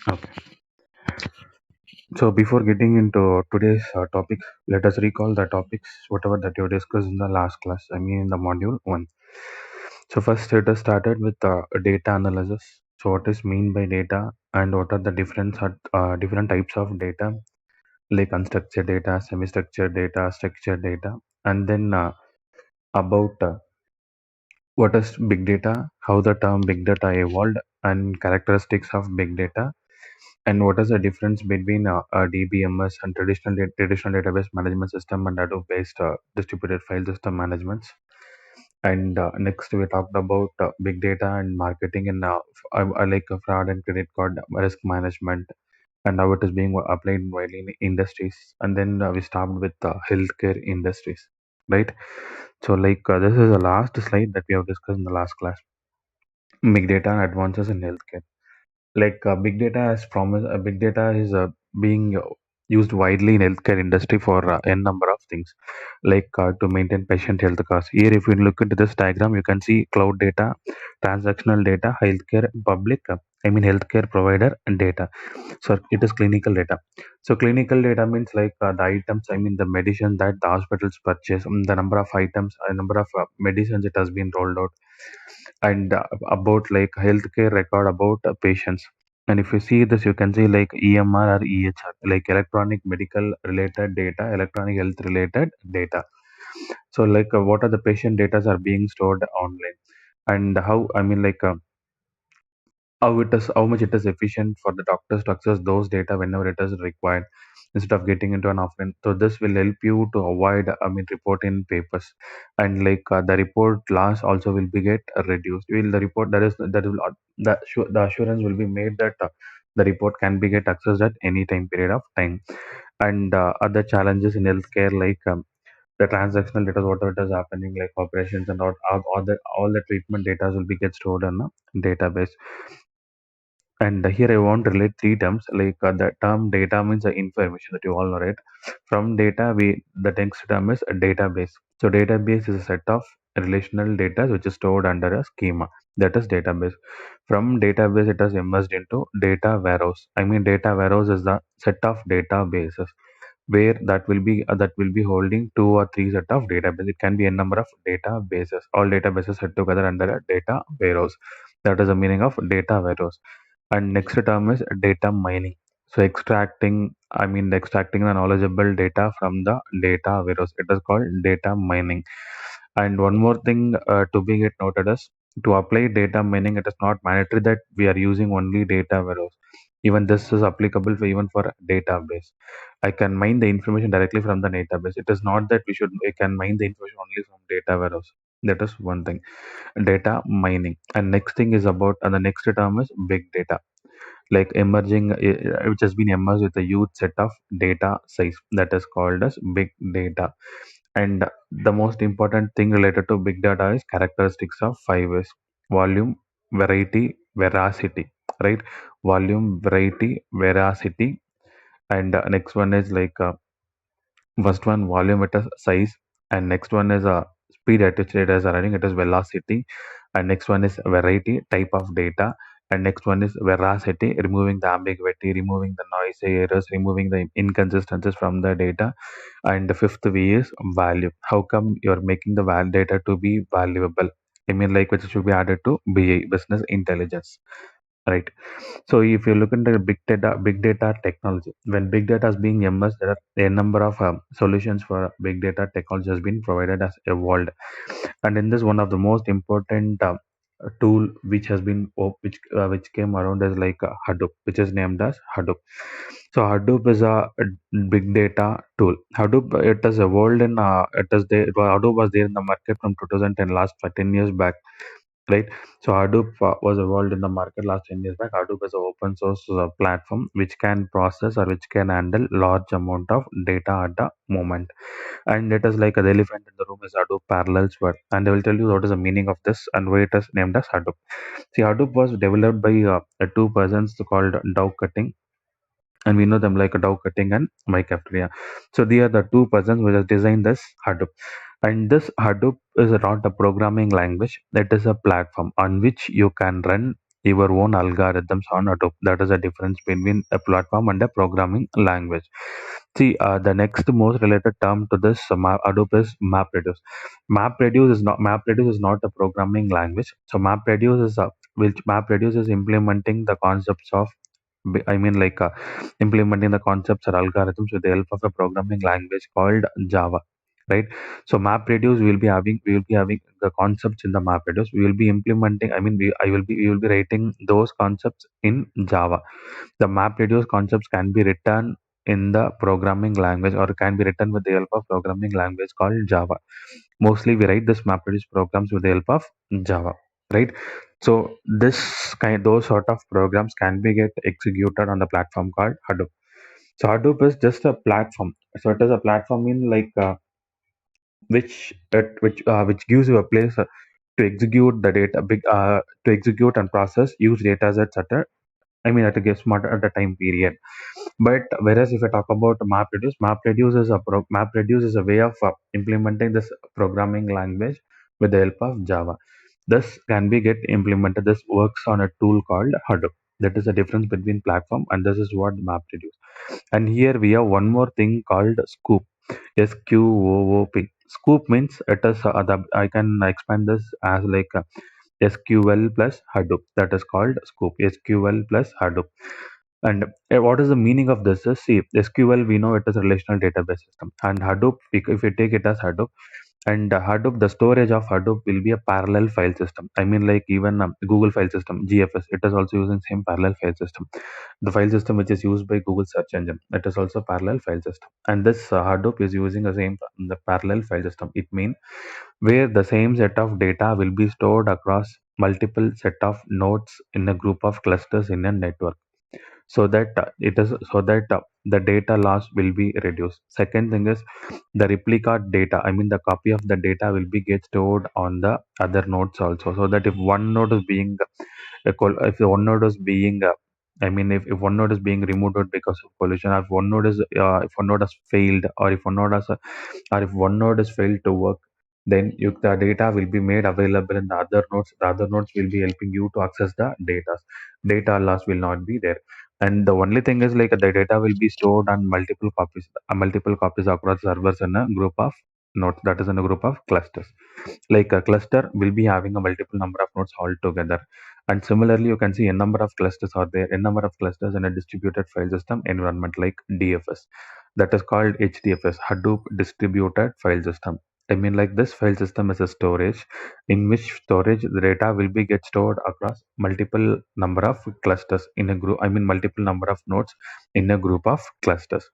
Okay. So before getting into today's topic, let us recall the topics, whatever that you discussed in the last class. I mean, in the module one. So first, let us started with data analysis. So what is mean by data, and what are the different types of data, like unstructured data, semi-structured data, structured data, and then about what is big data, how the term big data evolved, and characteristics of big data, and what is the difference between DBMS and traditional database management system and Hadoop-based distributed file system management. And next, we talked about big data and marketing and like fraud and credit card risk management and how it is being applied widely in industries. And then we stopped with healthcare industries, right? So, this is the last slide that we have discussed in the last class. Big data and advances in healthcare. Big data has promised, big data is being used widely in healthcare industry for n number of things, to maintain patient health costs. Here, if you look into this diagram, you can see cloud data, transactional data, healthcare public, healthcare provider and data. So it is clinical data. So clinical data means the items, the medicine that the hospitals purchase, the number of items, number of medicines it has been rolled out, and about like healthcare record about patients. And if you see this, you can see like EMR or EHR, like electronic medical related data, electronic health related data. So what are the patient data are being stored online, and how how much it is efficient for the doctors to access those data whenever it is required instead of getting into an offline. So this will help you to avoid report in papers, and the report loss also will be get reduced. Will the report that is that will the assurance will be made that the report can be get accessed at any time period of time. And other challenges in healthcare, the transactional data, whatever it is happening, like operations and all the treatment data will be get stored in a database. And here I want to relate three terms. The term data means the information that you all know, right? From data, the next term is a database. So database is a set of relational data which is stored under a schema. That is database. From database, it has emerged into data warehouse. Data warehouse is the set of databases where that will be holding two or three set of database. It can be a number of databases. All databases set together under a data warehouse. That is the meaning of data warehouse. And next term is data mining. So extracting the knowledgeable data from the data warehouse. It is called data mining. And one more thing to be get noted is, to apply data mining, it is not mandatory that we are using only data warehouse. Even this is applicable for even for database. I can mine the information directly from the database. It is not that we can mine the information only from data warehouse. That is one thing, data mining. And next thing is about, and the next term is big data, which has been emerged with a huge set of data size, that is called as big data. And the most important thing related to big data is characteristics of 5 is volume, variety, veracity, right? Volume, variety, veracity. And next one is first one, volume, it is size, and next one is speed at which data is arriving, it is velocity, and next one is variety, type of data, and next one is veracity, removing the ambiguity, removing the noise, errors, removing the inconsistencies from the data. And the fifth V is value. How come you're making the data to be valuable? Which should be added to BI, business intelligence, right? So if you look into big data technology, when big data is being immersed, there are a number of solutions for big data technology has been provided as evolved. And in this, one of the most important tool which has been which came around is Hadoop, which is named as Hadoop. So Hadoop is a big data tool. Hadoop, it has evolved in Hadoop was there in the market from 2010, last 10 years back, right? So Hadoop was evolved in the market last 10 years back. Hadoop is an open source platform which can process or which can handle large amount of data at the moment. And it is like the elephant in the room is Hadoop parallel word. And I will tell you what is the meaning of this and why it is named as Hadoop. See, Hadoop was developed by two persons called Dow Cutting, and we know them like Dow Cutting and Mike Cafeteria. So they are the two persons who have designed this Hadoop. And this Hadoop is not a programming language. That is a platform on which you can run your own algorithms on Hadoop. That is the difference between a platform and a programming language. See, the next most related term to this Hadoop is MapReduce. MapReduce is not a programming language. So MapReduce is implementing the concepts of I mean, like implementing the concepts or algorithms with the help of a programming language called Java, right? So MapReduce we will be having the concepts in the MapReduce. We will be implementing. I mean, we will be writing those concepts in Java. The MapReduce concepts can be written in the programming language or can be written with the help of programming language called Java. Mostly we write this MapReduce programs with the help of Java, right? So those sort of programs can be get executed on the platform called Hadoop. So Hadoop is just a platform. So it is a platform in like which gives you a place to execute the data big to execute and process use data sets at a I mean at a guess smart at a time period. But whereas if I talk about MapReduce is a way of implementing this programming language with the help of Java. This can be get implemented. This works on a tool called Hadoop. That is the difference between platform and this is what MapReduce. And here we have one more thing called Scoop. Squoop. Scoop means it is I can expand this as like SQL plus Hadoop. That is called Scoop. SQL plus Hadoop. And what is the meaning of this? Is see, SQL we know it is a relational database system, and Hadoop if we take it as Hadoop, and Hadoop the storage of Hadoop will be a parallel file system. I mean, like even Google file system (GFS), it is also using same parallel file system. The file system which is used by Google search engine, it is also parallel file system. And this Hadoop is using the parallel file system. It means where the same set of data will be stored across multiple set of nodes in a group of clusters in a network, so that the data loss will be reduced. Second thing is the replica data. I mean, the copy of the data will be get stored on the other nodes also, so that if one node is being if one node is being if one node is being removed because of pollution, or if one node has failed, or if one node has or if one node is failed to work, then the data will be made available in the other nodes. The other nodes will be helping you to access the data loss will not be there. And the only thing is like the data will be stored on multiple copies across servers in a group of nodes, that is in a group of clusters. Like a cluster will be having a multiple number of nodes all together. And similarly, you can see a number of clusters are there, a number of clusters in a distributed file system environment like DFS. That is called HDFS, Hadoop Distributed File System. I mean, like this file system is a storage in which storage the data will be get stored across multiple number of clusters in a group. I mean, multiple number of nodes in a group of clusters.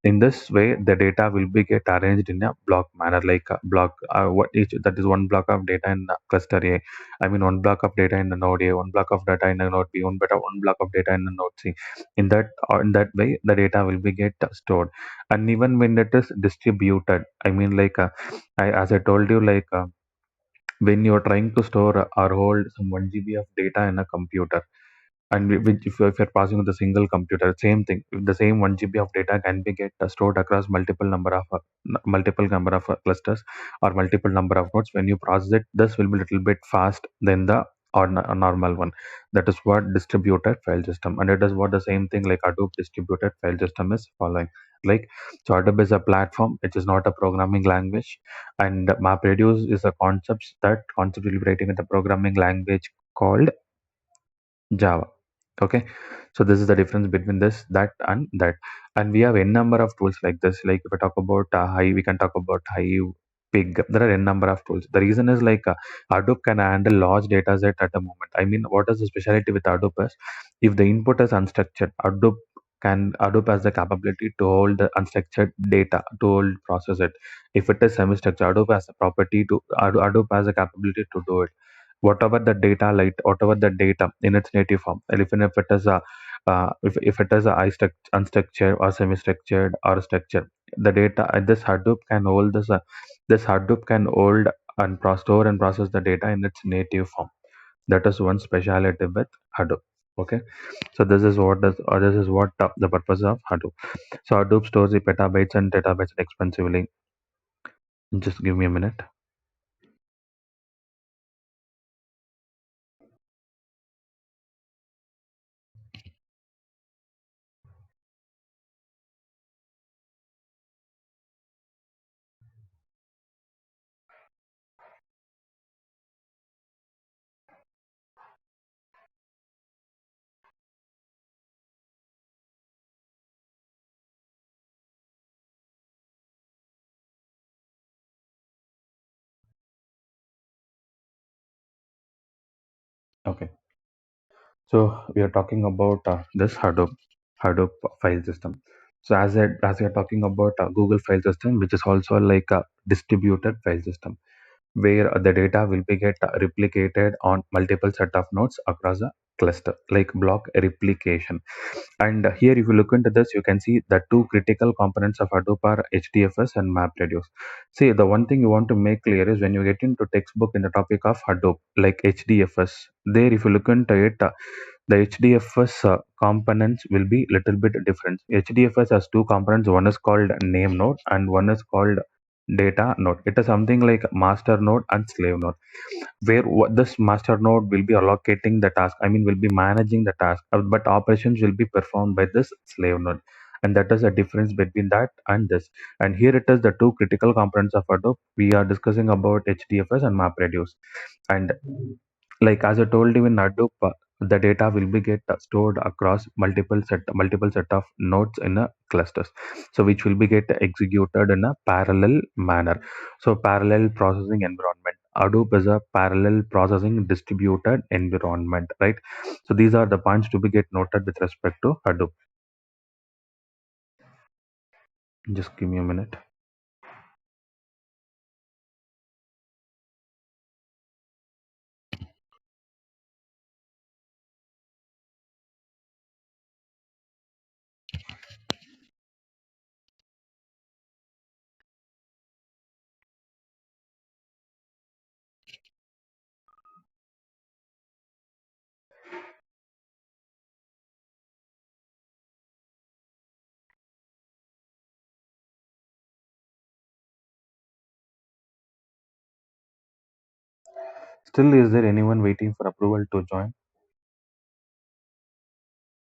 In this way, the data will be get arranged in a block manner, like a block. What each that is one block of data in cluster A. I mean, one block of data in the node A, one block of data in the node B, one block of data in the node C. In that way, the data will be get stored. And even when it is distributed, I mean, like as I told you, like. When you're trying to store or hold some 1 GB of data in a computer, and if you're passing with a single computer, same thing, the same 1 GB of data can be get stored across multiple number of clusters or multiple number of nodes. When you process it, this will be a little bit fast than the or a normal one. That is what distributed file system, and it is what the same thing like Hadoop distributed file system is following. Like, so Hadoop is a platform, it is not a programming language, and MapReduce is a concept will be writing in the programming language called Java. Okay, so this is the difference between this, that, and that. And we have n number of tools like this. Like if I talk about Hive, we can talk about Hive, Pig. There are n number of tools. The reason is like Hadoop can handle large data set at a moment. I mean, what is the specialty with Hadoop is if the input is unstructured, Hadoop has the capability to hold the unstructured data, to hold process it. If it is semi-structured, Hadoop has the capability to do it. Whatever the data in its native form, and even if it is a if it is a unstructured or semi-structured or structured, the data this Hadoop can hold this Hadoop can hold and store and process the data in its native form. That is one speciality with Hadoop. Okay, so this is what the purpose of Hadoop. So Hadoop stores the petabytes and terabytes expensively. Just give me a minute. Okay. So we are talking about this Hadoop file system. So as we are talking about Google file system, which is also like a distributed file system, where the data will be get replicated on multiple set of nodes across a cluster, like block replication. And here, if you look into this, you can see the two critical components of Hadoop are HDFS and MapReduce. See, the one thing you want to make clear is when you get into textbook in the topic of Hadoop, like HDFS, there if you look into it, the HDFS components will be little bit different. HDFS has two components. One is called name node and one is called data node. It is something like master node and slave node, where this master node will be allocating the task. I mean, will be managing the task, but operations will be performed by this slave node. And that is the difference between that and this. And here it is the two critical components of Hadoop. We are discussing about HDFS and MapReduce. And like as I told you in Hadoop, the data will be get stored across multiple set of nodes in a clusters. So which will be get executed in a parallel manner. So parallel processing environment. Hadoop is a parallel processing distributed environment, right? So these are the points to be get noted with respect to Hadoop. Just give me a minute. Still, is there anyone waiting for approval to join?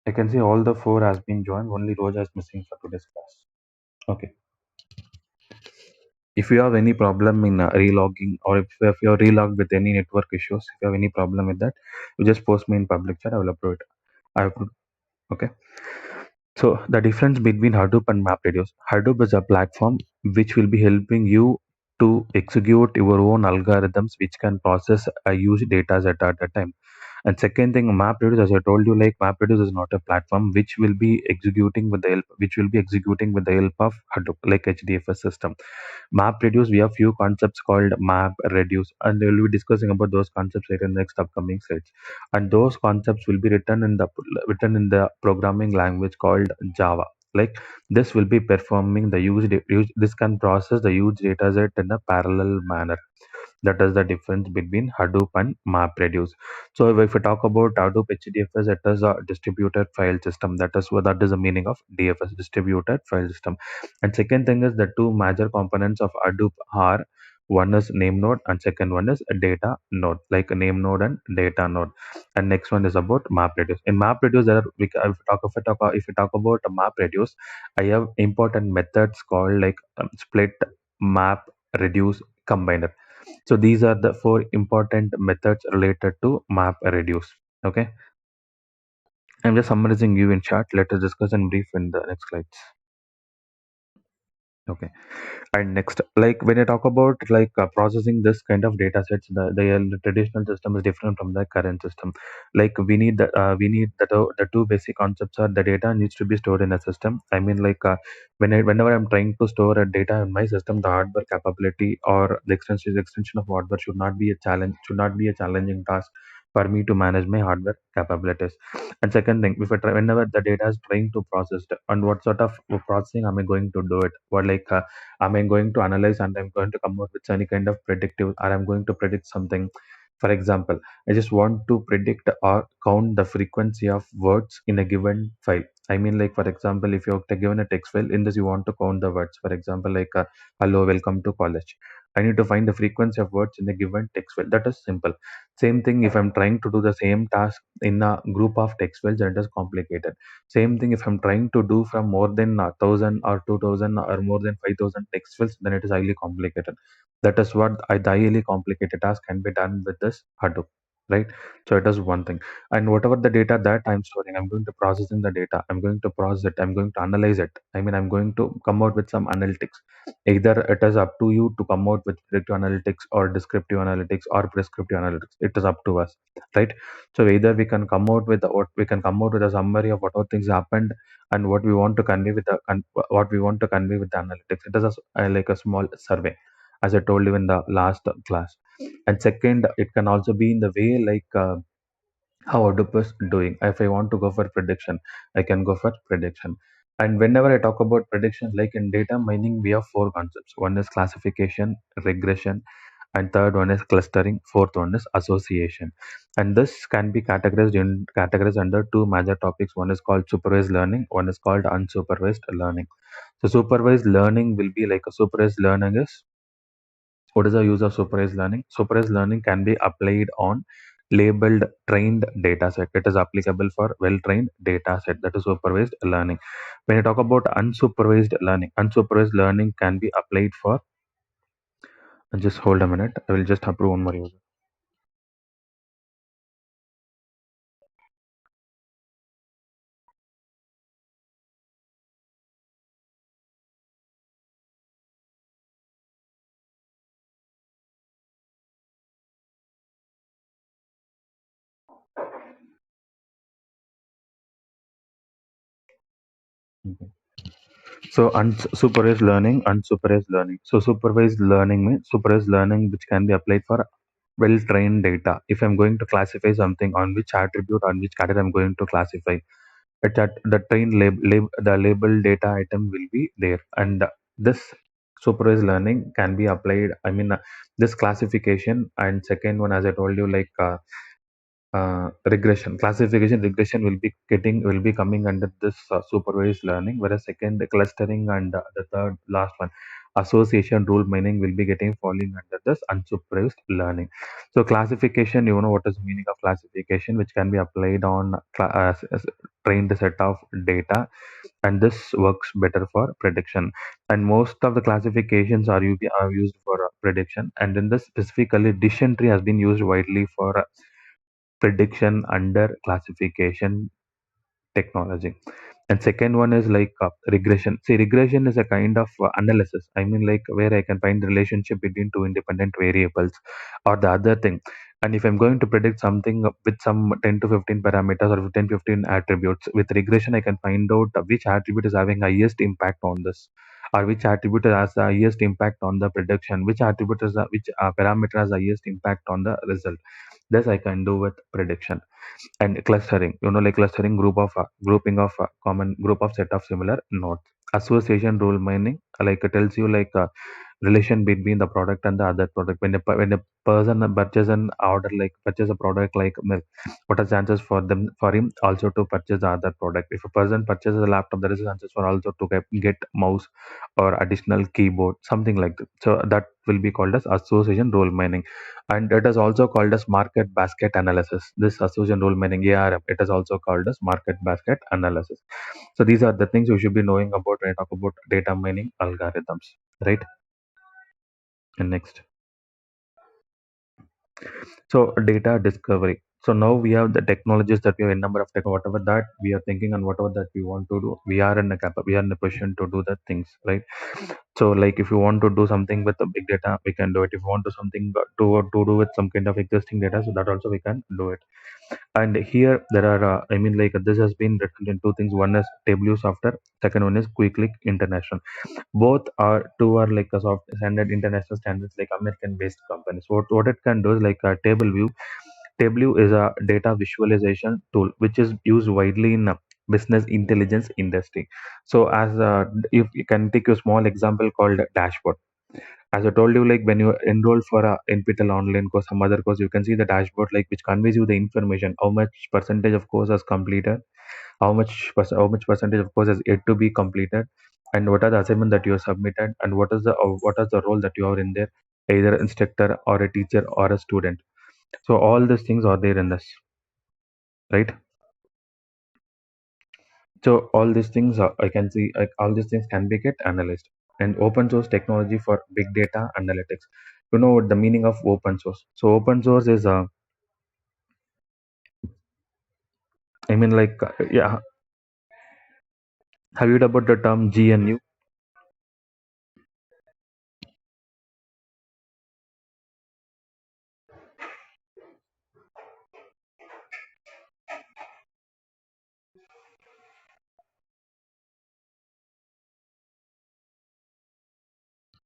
I can see all the four has been joined. Only Roja is missing for today's class. Okay. If you have any problem in relogging, or if you're relogged with any network issues, if you have any problem with that, you just post me in public chat. I will upload it. I will. Okay. So the difference between Hadoop and MapReduce. Hadoop is a platform which will be helping you to execute your own algorithms, which can process a huge data set at a time. And second thing, MapReduce, as I told you, like MapReduce is not a platform which will be executing with the help of Hadoop, like HDFS system. MapReduce, we have few concepts called MapReduce, and we'll be discussing about those concepts later in the next upcoming slides. And those concepts will be written in the programming language called Java. Like this will be performing the this can process the huge data set in a parallel manner. That is the difference between Hadoop and MapReduce. So if we talk about Hadoop HDFS, it is a distributed file system. That is the meaning of DFS, distributed file system. And second thing is the two major components of Hadoop are one is name node and second one is a data node, like a name node and data node. And next one is about MapReduce. In MapReduce, there are, if we talk about MapReduce, I have important methods called like split, map, reduce, combiner. So these are the four important methods related to MapReduce. Okay, I'm just summarizing you in short. Let us discuss in brief in the next slides. Okay. And next, like when I talk about like processing this kind of data sets, the traditional system is different from the current system. Like the two basic concepts are the data needs to be stored in a system. I mean, like whenever I'm trying to store a data in my system, the hardware capability or the extension of hardware should not be a challenge. Should not be a challenging task for me to manage my hardware capabilities. And second thing, if I try, whenever the data is trying to process it, and what sort of processing am I going to do it? What like am I going to analyze and I'm going to come out with any kind of predictive, or I'm going to predict something. For example, I just want to predict or count the frequency of words in a given file. I mean, like for example, if you're given a text file, in this you want to count the words. For example, like hello, welcome to college. I need to find the frequency of words in a given text file. That is simple. Same thing if I'm trying to do the same task in a group of text files, that is complicated. Same thing if I'm trying to do from more than 1,000 or 2,000 or more than 5,000 text fields, then it is highly complicated. That is what the highly complicated task can be done with this Hadoop. right? So it is one thing. And whatever the data that I'm storing, I'm going to processing the data, I'm going to process it, I'm going to analyze it. I mean, I'm going to come out with some analytics. Either it is up to you to come out with predictive analytics or descriptive analytics or prescriptive analytics. It is up to us, right? So either we can come out with what we can come out with a summary of what all things happened and what we want to convey with the what we want to convey with the analytics. It is like a small survey, as I told you in the last class. And second, it can also be in the way like how Hadoop is doing. If I want to go for prediction, I can go for prediction. And whenever I talk about prediction, like in data mining, we have four concepts. One is classification, regression, and third one is clustering. Fourth one is association. And this can be categorized under two major topics. One is called supervised learning. One is called unsupervised learning. So supervised learning will be like a supervised learning is what is the use of supervised learning? Supervised learning can be applied on labeled trained data set. It is applicable for well-trained data set. That is supervised learning. When you talk about unsupervised learning can be applied for, just hold a minute. I will just approve one more user. Okay. So unsupervised learning. So supervised learning means supervised learning which can be applied for well-trained data. If I'm going to classify something, on which attribute, on which category I'm going to classify, at the the label data item will be there. And this supervised learning can be applied, I mean, this classification. And second one, as I told you, like regression, classification, regression will be coming under this supervised learning, whereas second, the clustering, and the third last one, association rule mining, will be getting falling under this unsupervised learning. So classification, you know what is the meaning of classification, which can be applied on trained set of data, and this works better for prediction. And most of the classifications are used for prediction, and in this specifically decision tree has been used widely for prediction under classification technology. And second one is like regression. See, regression is a kind of analysis, I mean, like where I can find the relationship between two independent variables or the other thing. And if I'm going to predict something with some 10 to 15 parameters or 10 15 attributes, with regression I can find out which attribute is having highest impact on this, or which attribute has the highest impact on the prediction, which attribute is which parameter has the highest impact on the result. This I can do with prediction. And clustering, like clustering, grouping of common group of set of similar nodes. Association rule mining, like it tells you like relation between the product and the other product. When a person purchase an order, like purchase a product like milk, what are chances for him also to purchase the other product? If a person purchases a laptop, there is a chances for also to get mouse or additional keyboard, something like that. So that will be called as association role mining. And it is also called as market basket analysis. This association role mining, ARM, it is also called as market basket analysis. So these are the things you should be knowing about when I talk about data mining algorithms, right? And next, so data discovery. So now we have the technologies that we have a number of tech, whatever that we are thinking and whatever that we want to do, we are in a position to do the things, right? So like if you want to do something with the big data, we can do it. If you want to something to do with some kind of existing data, so that also we can do it. And here there are, I mean, like this has been written in two things. One is Tableau software. Second one is QuickLeak International. Both are two are like a soft standard international standards, like American based companies. What it can do is like a table view. Tableau is a data visualization tool which is used widely in business intelligence industry. So as if you can take a small example called dashboard. As I told you, like when you enroll for a NPTEL online course, some other course, you can see the dashboard like which conveys you the information, how much percentage of course has completed, how much percentage of course has yet to be completed, and what are the assignment that you have submitted, and what is the role that you are in there, either instructor or a teacher or a student. So all these things are there in this, right? So all these things I can see, like all these things can be get analyzed. And open source technology for big data analytics. You know what the meaning of open source? So open source is I mean, like, yeah, have you heard about the term GNU?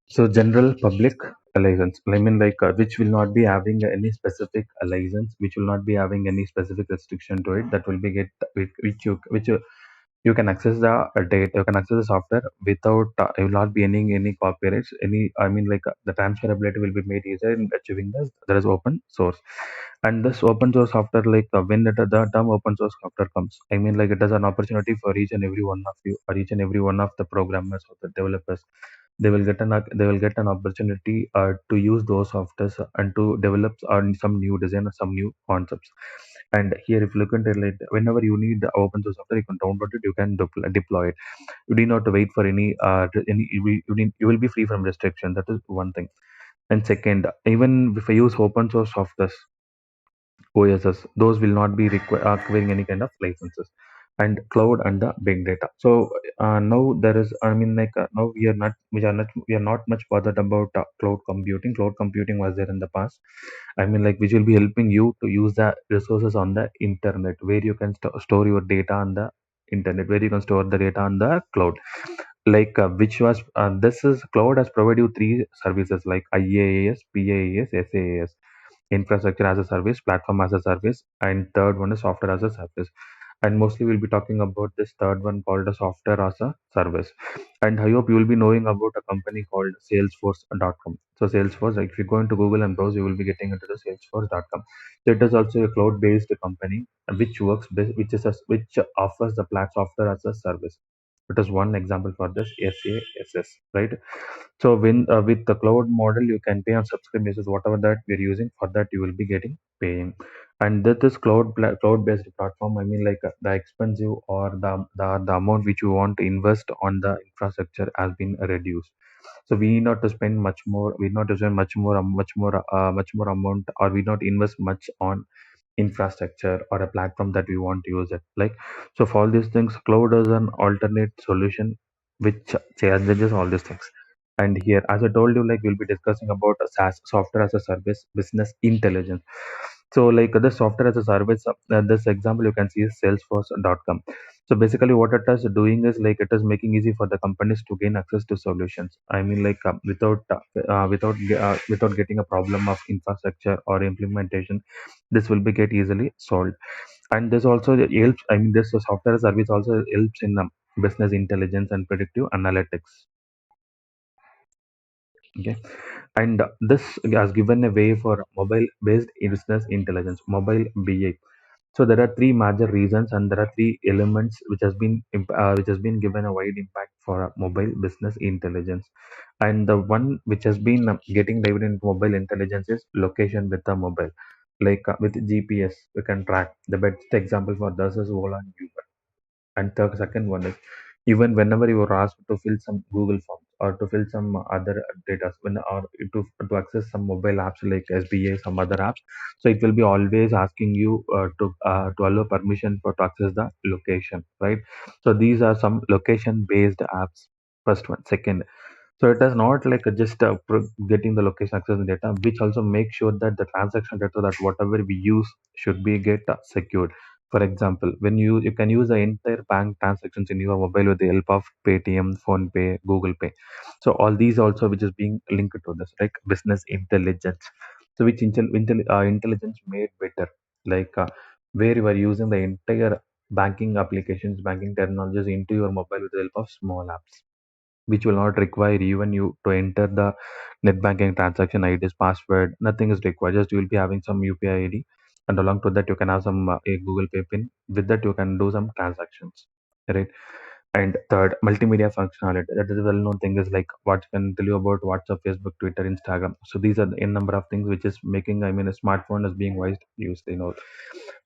So general public license, I mean, like, which will not be having any specific license, which will not be having any specific restriction to it. That will be get which you can access the data, you can access the software without it will not be any copyrights, any, I mean, like, the transferability will be made easier in achieving this. There is open source, and this open source software, like, when the term open source software comes, I mean, like, it is an opportunity for each and every one of you, or each and every one of the programmers or the developers. They will get an opportunity to use those softwares and to develop some new design or some new concepts. And here, if you look into it, whenever you need the open source software, you can download it, you can deploy it. You need not to wait for any you will be free from restriction. That is one thing. And second, even if I use open source software OSS, those will not be requiring any kind of licenses. And cloud and the big data. So now there is, I mean, like, now we are not much bothered about cloud computing. Cloud computing was there in the past. I mean, like, which will be helping you to use the resources on the internet, where you can store your data on the internet, where you can store the data on the cloud. Like, which was this is cloud has provided you three services like IaaS, PaaS, SaaS: infrastructure as a service, platform as a service, and third one is software as a service. And mostly we'll be talking about this third one called a software as a service. And I hope you will be knowing about a company called Salesforce.com. So Salesforce, like, if you go into Google and browse, you will be getting into the Salesforce.com. So it is also a cloud-based company which which offers the software as a service. It is one example for this SaaS, right? So when with the cloud model, you can pay on subscription basis. Whatever that we're using, for that you will be getting paying. And that is cloud-based platform. I mean, like, the expensive or the amount which you want to invest on the infrastructure has been reduced. So we need not to spend much more. We need not to spend much more amount, or we not invest much on infrastructure or a platform that we want to use it. Like, so for all these things, cloud is an alternate solution which challenges all these things. And here, as I told you, like, we'll be discussing about a SaaS, software as a service, business intelligence. So, like, the software as a service, this example you can see is Salesforce.com. So basically, what it is doing is, like, it is making easy for the companies to gain access to solutions. I mean, like, without getting a problem of infrastructure or implementation, this will be get easily solved. And this also helps. I mean, this software service also helps in business intelligence and predictive analytics. Okay, and this has given a way for mobile based business intelligence, mobile BI. So there are three major reasons, and there are three elements which has been given a wide impact for mobile business intelligence. And the one which has been getting divided into mobile intelligence is location with the mobile. Like, with GPS, we can track. The best example for this is Ola and Uber. And the second one is, even whenever you are asked to fill some Google forms or to fill some other data, when or to access some mobile apps like SBA, some other apps, so it will be always asking you to allow permission for to access the location, right? So these are some location based apps. First one, second. So it is not like just getting the location access data, which also makes sure that the transaction data that whatever we use should be get secured. For example, when you can use the entire bank transactions in your mobile with the help of Paytm, PhonePe, Google Pay. So all these also which is being linked to this, like business intelligence. So which intelligence made better, like, where you are using the entire banking applications, banking technologies into your mobile with the help of small apps, which will not require even you to enter the net banking transaction IDs, password. Nothing is required. Just you will be having some UPI ID, and along to that you can have some a Google Pay pin. With that you can do some transactions, right? And third, multimedia functionality. That is a well-known thing is like what can tell you about WhatsApp, Facebook, Twitter, Instagram. So these are the n number of things which is making, I mean, a smartphone is being wise used.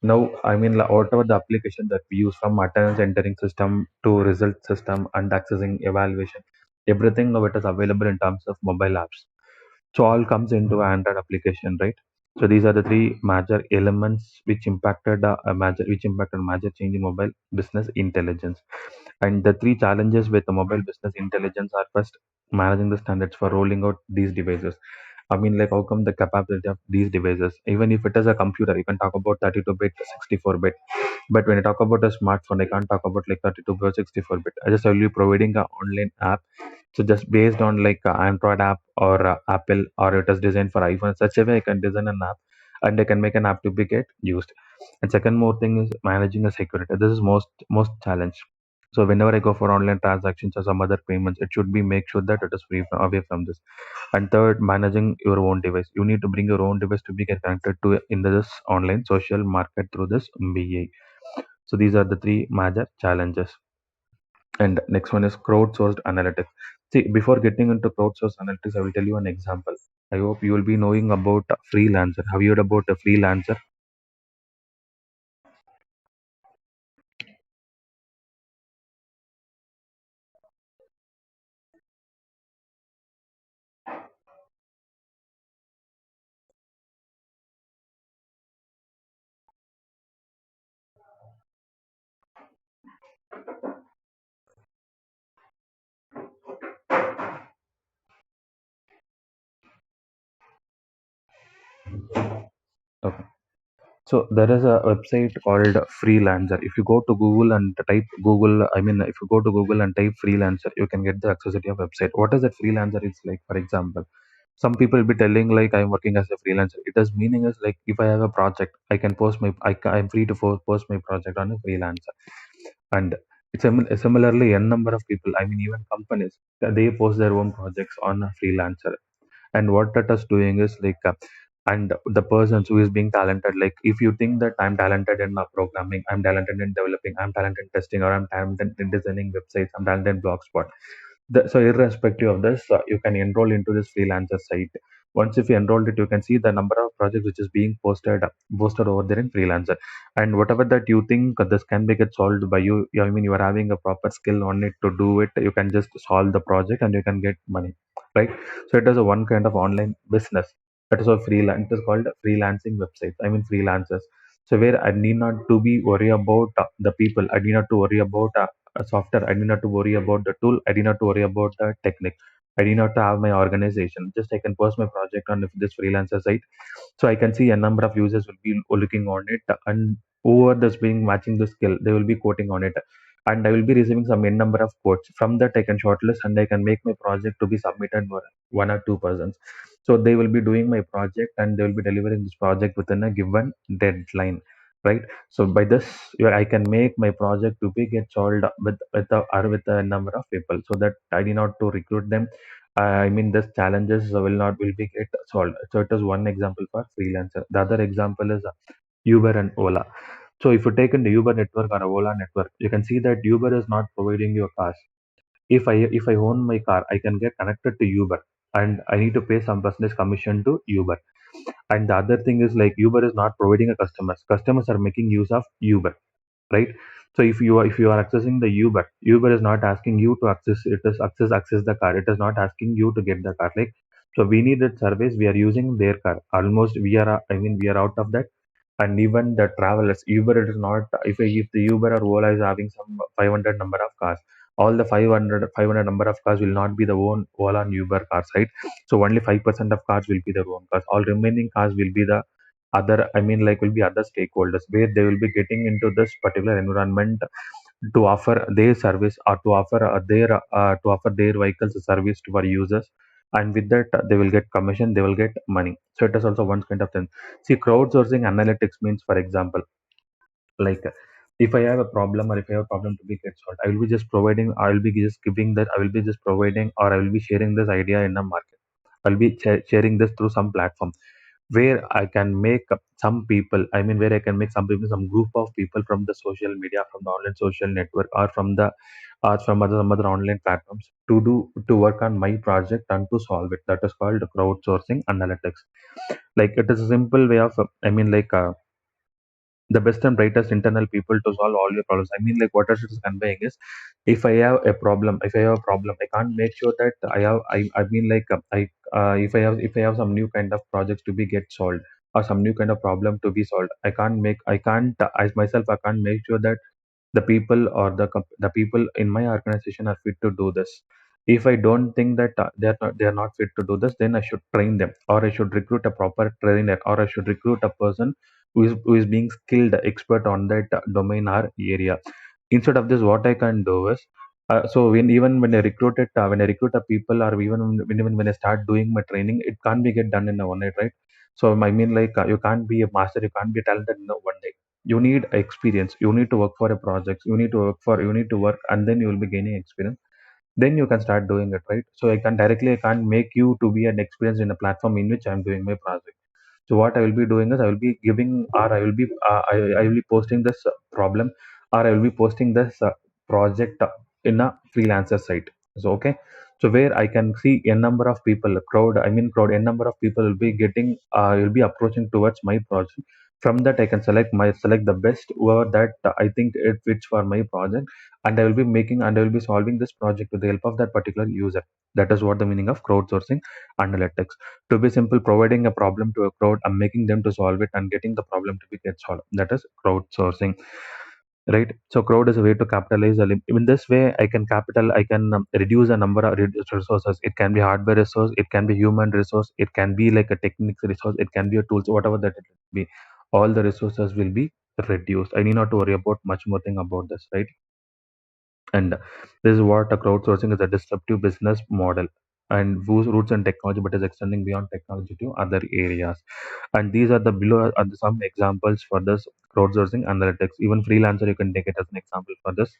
Now, I mean, whatever the application that we use, from attendance entering system to result system and accessing evaluation, everything now it is available in terms of mobile apps. So all comes into Android application, right? So these are the three major elements which impacted major change in mobile business intelligence. And the three challenges with the mobile business intelligence are: first, managing the standards for rolling out these devices. I mean, like, how come the capability of these devices? Even if it is a computer, you can talk about 32-bit, 64-bit. But when I talk about a smartphone, I can't talk about like 32-bit, 64-bit. I just only providing an online app. So just based on like Android app or Apple, or it is designed for iPhone, such a way I can design an app and I can make an app to be get used. And second more thing is managing the security. This is most challenge. So whenever I go for online transactions or some other payments, it should be make sure that it is free from, away from this. And third, managing your own device. You need to bring your own device to be get connected to in this online social market through this BA. So these are the three major challenges. And next one is crowdsourced analytics. See, before getting into crowdsourced analytics, I will tell you an example. I hope you will be knowing about a freelancer. Have you heard about a freelancer? Okay. So there is a website called Freelancer. If you go to Google and type Google, I mean, if you go to Google and type freelancer, you can get the accessibility of website. What is that freelancer? It's like, for example, some people will be telling like I'm working as a freelancer. It does meaning is like if I have a project, I can post my, I'm free to post my project on a freelancer. And it's similarly, a number of people, I mean, even companies, they post their own projects on a freelancer. And what that is doing is like and the persons who is being talented, like if you think that I'm talented in programming, I'm talented in developing, I'm talented in testing, or I'm talented in designing websites, I'm talented in blogspot. So irrespective of this, you can enroll into this freelancer site. Once if you enrolled it, you can see the number of projects which is being posted over there in freelancer. And whatever that you think this can be get solved by you, I mean, you are having a proper skill on it to do it, you can just solve the project and you can get money, right? So it is a one kind of online business. That is a freelance. It is called freelancing websites. I mean freelancers. So where I need not to be worry about the people. I need not to worry about a software. I need not to worry about the tool. I need not to worry about the technique. I need not to have my organization. Just I can post my project on this freelancer site. So I can see a number of users will be looking on it, and whoever that's being matching the skill, they will be quoting on it. And I will be receiving some n number of quotes. From that, I can shortlist and I can make my project to be submitted for one or two persons. So they will be doing my project and they will be delivering this project within a given deadline, right? So by this, I can make my project to be get solved with a number of people, so that I need not to recruit them. I mean, this challenges will be get solved. So it is one example for freelancer. The other example is Uber and Ola. So if you take in the Uber network or a Ola network, you can see that Uber is not providing you a car. If I own my car, I can get connected to Uber, and I need to pay some percentage commission to Uber. And the other thing is like Uber is not providing a customers. Customers are making use of Uber, right? So if you are accessing the Uber is not asking you to access it, is access the car. It is not asking you to get the car. Like, so we need that service. We are using their car. Almost we are I mean we are out of that. And even the travelers, Uber, it is not, if the Uber or Ola is having some 500 number of cars, all the 500 number of cars will not be the own Ola and Uber cars, right? So only 5% of cars will be their own cars. All remaining cars will be the other, I mean, like, will be other stakeholders, where they will be getting into this particular environment to offer their service, or to offer their vehicles service to our users. And with that, they will get commission, they will get money. So it is also one kind of thing. See, crowdsourcing analytics means, for example, like, if I have a problem, or if I have a problem to be get solved, I will be just giving that, I will be just providing, or I will be sharing this idea in the market. I'll be sharing this through some platform where I can make some people, I mean, where I can make some people, some group of people from the social media, from the online social network, or from some other online platforms to work on my project and to solve it. That is called crowdsourcing analytics. Like, it is a simple way of, I mean, like, the best and brightest internal people to solve all your problems. I mean, like, what it is conveying is, if I have a problem, I can't make sure that I mean, like, if I have some new kind of projects to be get solved. or some new kind of problem to be solved. I myself, I can't make sure that the people or the people in my organization are fit to do this. If I don't think that they are not fit to do this, then I should train them, or I should recruit a proper trainer, or I should recruit a person who is being skilled expert on that domain or area. Instead of this, what I can do is, so even when I recruit a people, or even when I start doing my training, it can't be get done in a one night, right? So I mean, like, you can't be a master, you can't be talented in a one day. You need experience, you need to work for a project, you need to work, and then you will be gaining experience. Then you can start doing it, right? So I can't make you to be an experience in a platform in which I'm doing my project. So what I will be doing is, I will be giving, or I will be posting this problem, or I will be posting this project in a freelancer site. So okay, so where I can see a number of people, a number of people will be will be approaching towards my project. From that, I can select the best whoever that I think it fits for my project, and I will be solving this project with the help of that particular user. That is what the meaning of crowdsourcing analytics. To be simple, providing a problem to a crowd and making them to solve it and getting the problem to be get solved. That is crowdsourcing, right? So crowd is a way to capitalize. In this way, I can reduce a number of resources. It can be hardware resource, it can be human resource, it can be like a techniques resource, it can be a tools, whatever that it will be. All the resources will be reduced. I need not to worry about much more thing about this, right? And this is what a crowdsourcing is: a disruptive business model and whose roots in technology but is extending beyond technology to other areas. And these are the below are some examples for this crowdsourcing analytics. Even freelancer, you can take it as an example for this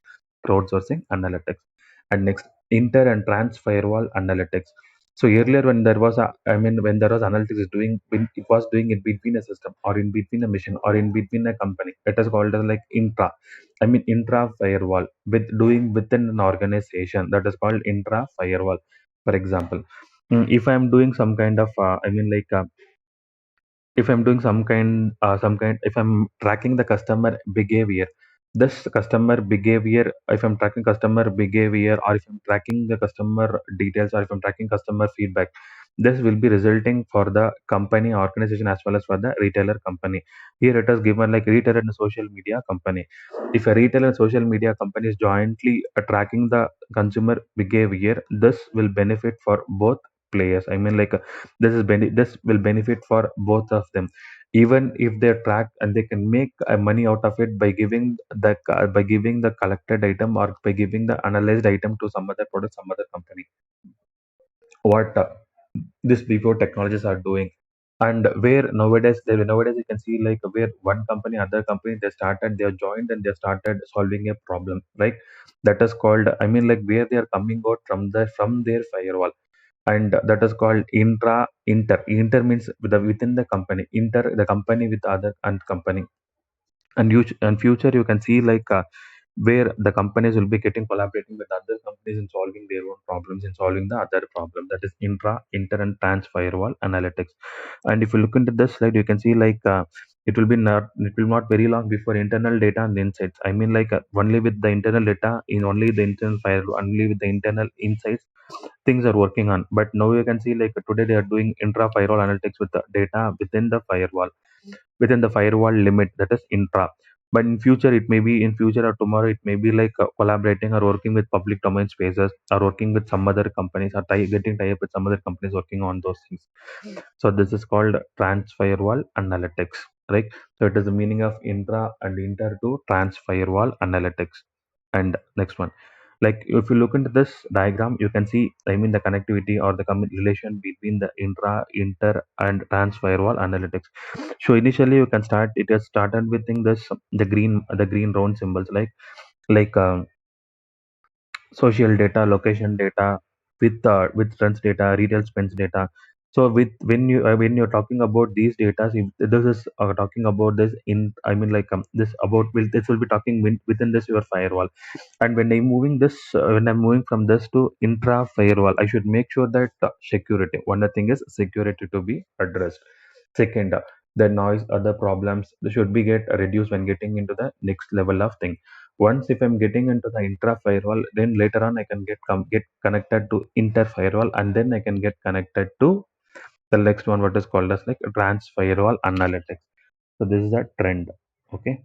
crowdsourcing analytics. And next, inter and trans firewall analytics. So earlier, when there was analytics is doing, when it was doing it between a system, or in between a machine, or in between a company, it is called as like intra firewall. With doing within an organization, that is called intra firewall. For example, if I am doing some kind of if I'm doing if I'm tracking the customer behavior, this customer behavior if I'm tracking customer behavior, or if I'm tracking the customer details, or if I'm tracking customer feedback, this will be resulting for the company organization as well as for the retailer company. Here it is given like retailer and social media company. If a retailer and social media company is jointly tracking the consumer behavior, this will benefit for both players. This will benefit for both of them. Even if they track and they can make money out of it by giving the collected item, or by giving the analyzed item to some other product, some other company. What this before technologies are doing. And where nowadays you can see like where one company, other company, they are joined and they started solving a problem, right? That is called, like where they are coming out from their firewall. And that is called inter means within the company, inter the company with other and company. And future you can see like where the companies will be getting collaborating with other companies in solving their own problems, in solving the other problem. That is inter and trans firewall analytics. And if you look into this slide, you can see like it will not very long before internal data and insights. Only with the internal data, in only the internal firewall, only with the internal insights, things are working on. But now you can see like today they are doing intra firewall analytics with the data within the firewall limit, that is intra. But in future or tomorrow, it may be like collaborating or working with public domain spaces, or working with some other companies, or getting tie up with some other companies working on those things. So this is called trans firewall analytics, right? So it is the meaning of intra and inter to trans firewall analytics. And next one, like if you look into this diagram, you can see, the connectivity or the relation between the inter and trans firewall analytics. So initially you can start it has started with this the green round symbols, like social data, location data, with trends data, retail spends data. So with when you're talking about these data, if this is talking about this in this about this will be talking within this your firewall. And when I'm moving from this to intra firewall, I should make sure that security. One thing is security to be addressed. Second, the noise, other problems should be get reduced when getting into the next level of thing. Once if I'm getting into the intra firewall, then later on I can get connected to inter firewall, and then I can get connected to The next one, what is called as like advanced firewall analytics. So this is a trend. Okay.